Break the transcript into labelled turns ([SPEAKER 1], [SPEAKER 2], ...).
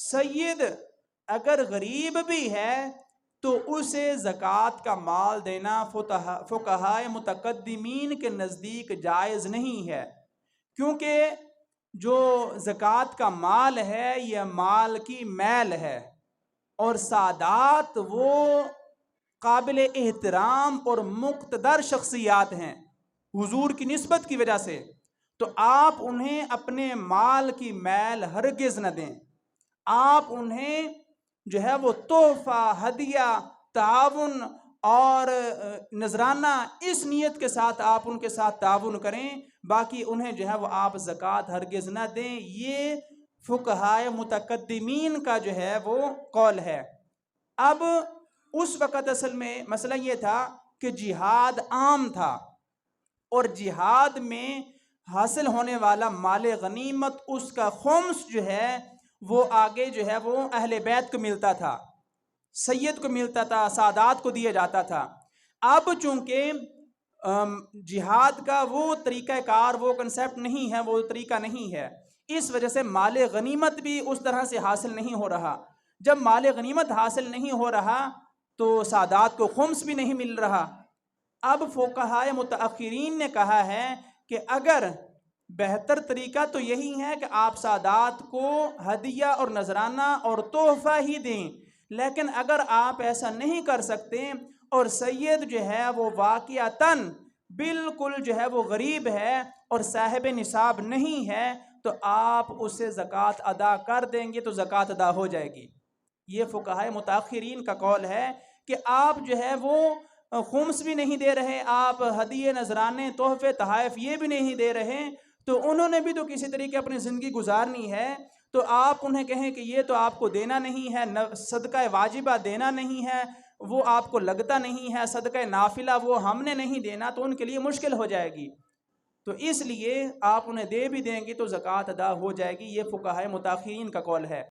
[SPEAKER 1] سید اگر غریب بھی ہے تو اسے زکوٰۃ کا مال دینا فقہائے متقدمین کے نزدیک جائز نہیں ہے، کیونکہ جو زکوٰۃ کا مال ہے یہ مال کی میل ہے، اور سادات وہ قابل احترام اور مقتدر شخصیات ہیں حضور کی نسبت کی وجہ سے، تو آپ انہیں اپنے مال کی میل ہرگز نہ دیں۔ آپ انہیں جو ہے وہ تحفہ، ہدیہ، تعاون اور نذرانہ اس نیت کے ساتھ آپ ان کے ساتھ تعاون کریں، باقی انہیں جو ہے وہ آپ زکوٰۃ ہرگز نہ دیں۔ یہ فقہائے متقدمین کا جو ہے وہ قول ہے۔ اب اس وقت اصل میں مسئلہ یہ تھا کہ جہاد عام تھا، اور جہاد میں حاصل ہونے والا مال غنیمت اس کا خمس جو ہے وہ آگے جو ہے وہ اہل بیت کو ملتا تھا، سید کو ملتا تھا، سادات کو دیا جاتا تھا۔ اب چونکہ جہاد کا وہ طریقہ کار، وہ کنسیپٹ نہیں ہے، وہ طریقہ نہیں ہے، اس وجہ سے مال غنیمت بھی اس طرح سے حاصل نہیں ہو رہا۔ جب مال غنیمت حاصل نہیں ہو رہا تو سادات کو خمس بھی نہیں مل رہا۔ اب فقہائے متأخرین نے کہا ہے کہ اگر بہتر طریقہ تو یہی ہے کہ آپ سادات کو ہدیہ اور نذرانہ اور تحفہ ہی دیں، لیکن اگر آپ ایسا نہیں کر سکتے اور سید جو ہے وہ واقعتاً بالکل جو ہے وہ غریب ہے اور صاحب نصاب نہیں ہے، تو آپ اسے زکوٰۃ ادا کر دیں گے تو زکوٰۃ ادا ہو جائے گی۔ یہ فقہائے متأخرین کا قول ہے کہ آپ جو ہے وہ خمس بھی نہیں دے رہے، آپ ہدیے، نذرانے، تحفے، تحائف یہ بھی نہیں دے رہے، تو انہوں نے بھی تو کسی طریقے اپنی زندگی گزارنی ہے، تو آپ انہیں کہیں کہ یہ تو آپ کو دینا نہیں ہے، صدقہ واجبہ دینا نہیں ہے، وہ آپ کو لگتا نہیں ہے، صدقہ نافلہ وہ ہم نے نہیں دینا، تو ان کے لیے مشکل ہو جائے گی، تو اس لیے آپ انہیں دے بھی دیں گے تو زکوٰۃ ادا ہو جائے گی۔ یہ فقہائے متأخرین کا قول ہے۔